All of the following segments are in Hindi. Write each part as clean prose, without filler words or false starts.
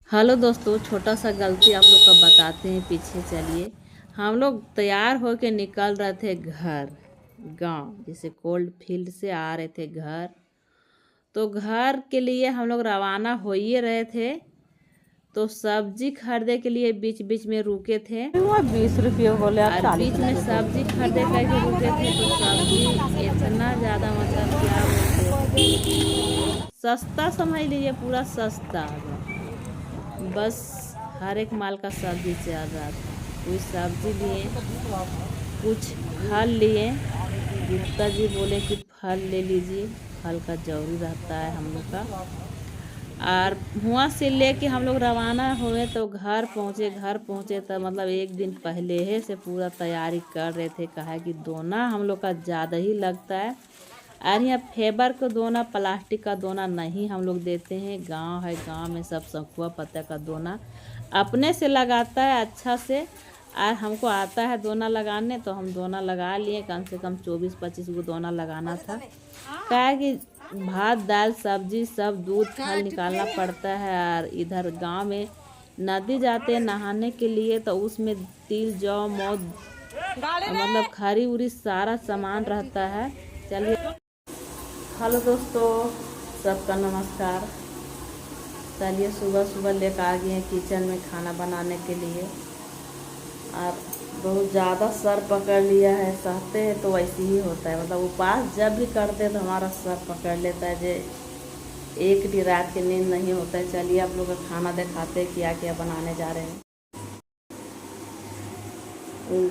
हेलो दोस्तों, छोटा सा गलती आप लोग का बताते हैं। पीछे चलिए। हम लोग तैयार होके निकल रहे थे घर गांव, जैसे कोल्ड फील्ड से आ रहे थे घर। तो घर के लिए हम लोग रवाना हो ही रहे थे। तो सब्जी खरीदे के लिए बीच बीच में रुके थे 20 रुपये बोले आप और 40 बीच में सब्जी खरीदे करके रुके थे। तो सब्जी इतना ज़्यादा, मतलब क्या बोलते, सस्ता समझ लीजिए, पूरा सस्ता। बस हर एक माल का सब्जी चल रहा था। कुछ सब्जी लिए, कुछ फल लिए। गुप्ता जी बोले कि फल ले लीजिए, फल का जरूरी रहता है हम लोग का। और वहाँ से लेके हम लोग रवाना हुए तो घर पहुँचे तो मतलब एक दिन पहले ही से पूरा तैयारी कर रहे थे। कहा कि दोना हम लोग का ज़्यादा ही लगता है। और यहाँ फेबर का दोना, प्लास्टिक का दोना नहीं हम लोग देते हैं। गांव है, गांव में सब सखुआ पत्ते का दोना अपने से लगाता है अच्छा से। और हमको आता है दोना लगाने, तो हम दोना लगा लिए। कम से कम 24-25 गो दोना लगाना था। क्या है कि भात दाल सब्जी सब दूध फल निकालना पड़ता है। और इधर गांव में नदी जाते हैं नहाने के लिए, तो उसमें तिल जौ मौद, मतलब खरी उरी सारा सामान रहता है। चलिए। हेलो दोस्तों, सबका नमस्कार। चलिए, सुबह सुबह लेकर आ गए हैं किचन में खाना बनाने के लिए। और बहुत ज़्यादा सर पकड़ लिया है। सहते हैं तो वैसे ही होता है, मतलब उपवास जब भी करते हैं तो हमारा सर पकड़ लेता है। जे एक भी रात की नींद नहीं होता है। चलिए आप लोग का खाना दिखाते हैं क्या क्या बनाने जा रहे हैं।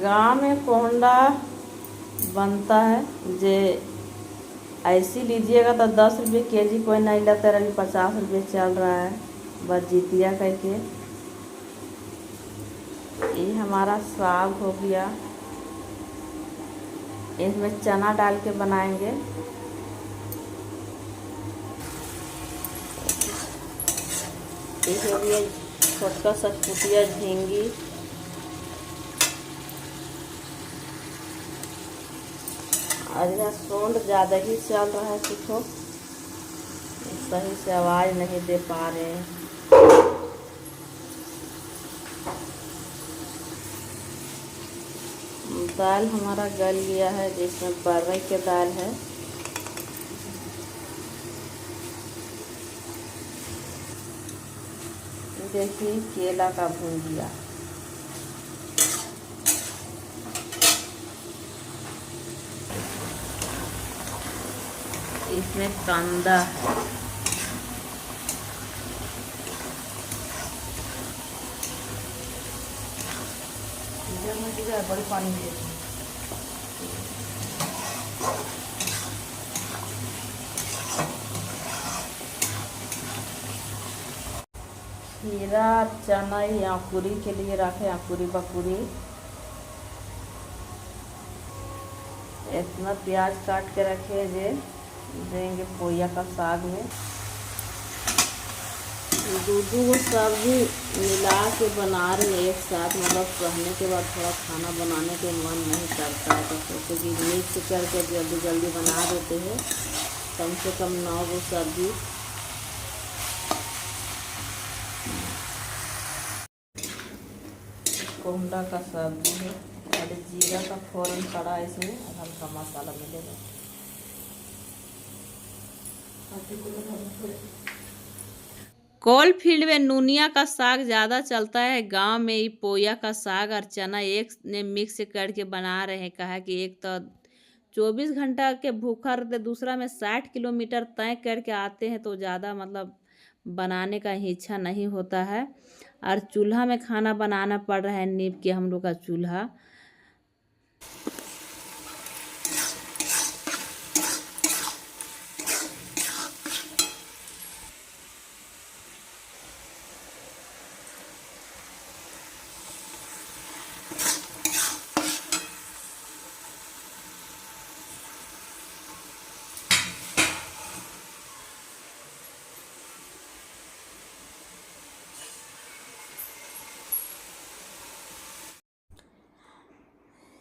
गांव में कोहंडा बनता है। जे ऐसी लीजिएगा तो 10 रुपये केजी, कोई नहीं लेता है। 50 रुपये चल रहा है बरजितिया करके। ये हमारा साग हो गया, इसमें चना डाल के बनाएंगे। ये हो गया छोटका सा कुटिया झींगी। और यहाँ सोंड ज़्यादा ही चल रहा है, कुछ सही से आवाज़ नहीं दे पा रहे हैं। दाल हमारा गल गया है, जिसमें बरई के दाल है। देखिए केला का भुजिया, इसमें कांदा है। बड़ी पानी खीरा चना अंकुरी के लिए रखे, अंकुरी बकुरी। इतना प्याज काट के रखे जे देंगे पोया का साग में। दो सब्जी मिला के बना रहे हैं एक साथ। मतलब सहने के बाद थोड़ा खाना बनाने के मन नहीं करता है, तो सोचे कि मिक्स करके जल्दी जल्दी बना देते हैं। कम से कम 9 गो सब्जी। कोहंडा का सब्जी है। और जीरा का फोरन पड़ा, इसमें हल्का मसाला मिलेगा। कोल्ड फील्ड में नूनिया का साग ज़्यादा चलता है। गांव में ही पोया का साग और चना एक ने मिक्स करके बना रहे हैं। कहा कि एक तो 24 घंटा के भूखा रहते, दूसरा में 60 किलोमीटर तय करके आते हैं, तो ज़्यादा मतलब बनाने का ही इच्छा नहीं होता है। और चूल्हा में खाना बनाना पड़ रहा है, नीप के हम लोग का चूल्हा।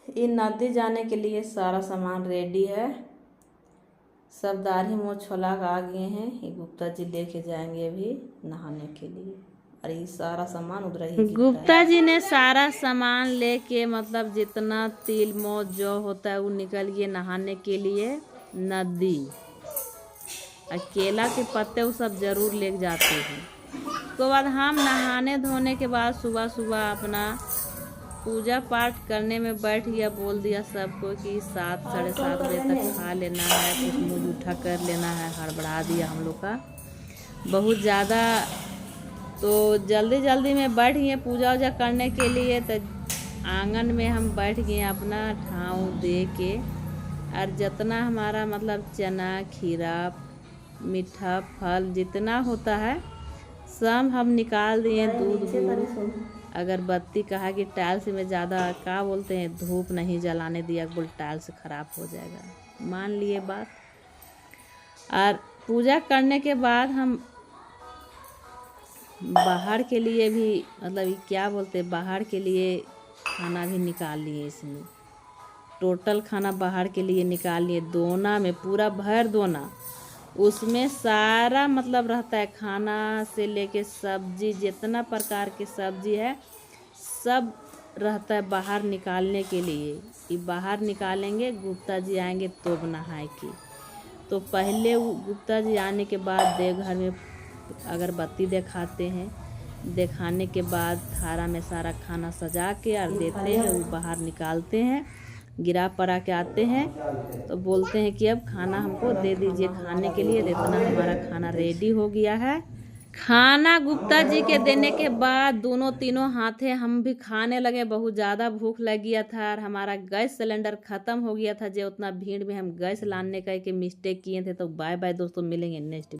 ये नदी जाने के लिए सारा सामान रेडी है। सब दाढ़ी मोछ छोला आ गए हैं। ये गुप्ता जी लेके जाएंगे अभी नहाने के लिए। और ये सारा सामान उधर ही गिरता गुप्ता जी ने सारा सामान लेके मतलब जितना तिल मोट जो होता है वो निकल गए नहाने के लिए नदी। और केला के पत्ते वो सब जरूर ले जाते हैं। उसके बाद हम नहाने धोने के बाद सुबह सुबह अपना पूजा पाठ करने में बैठ गया। बोल दिया सबको कि 7 साढ़े 7 बजे तक खा लेना है, कुछ मुँह जूठा कर लेना है। हड़बड़ा दिया हम लोग का बहुत ज़्यादा। तो जल्दी जल्दी में बैठ गए पूजा वूजा करने के लिए। तो आंगन में हम बैठ गए अपना ठाव दे के। और जितना हमारा मतलब चना खीरा मीठा फल जितना होता है सब हम निकाल दिए। दूध अगरबत्ती कहा कि टाइल्स में ज़्यादा क्या बोलते हैं धूप नहीं जलाने दिया, बोल टाइल्स ख़राब हो जाएगा। मान लिए बात। और पूजा करने के बाद हम बाहर के लिए भी मतलब ये क्या बोलते हैं बाहर के लिए खाना भी निकाल लिए। इसमें टोटल खाना बाहर के लिए निकाल लिए। दोना में पूरा भर दोना उसमें सारा मतलब रहता है खाना से लेके सब्जी जितना प्रकार की सब्जी है सब रहता है बाहर निकालने के लिए। ये बाहर निकालेंगे गुप्ता जी आएंगे तो नहाए की। तो पहले वो गुप्ता जी आने के बाद देवघर में अगरबत्ती दिखाते हैं। दिखाने के बाद थारा में सारा खाना सजा के और देते हैं। वो बाहर निकालते हैं गिरा पड़ा के आते हैं तो बोलते हैं कि अब खाना हमको दे दीजिए खाने के लिए। इतना हमारा खाना रेडी हो गया है। खाना गुप्ता जी के देने के बाद दोनों तीनों हाथे हम भी खाने लगे। बहुत ज़्यादा भूख लग गया था और हमारा गैस सिलेंडर ख़त्म हो गया था। जो उतना भीड़ में हम गैस लाने का मिस्टेक किए थे। तो बाय बाय दोस्तों, मिलेंगे नेक्स्ट।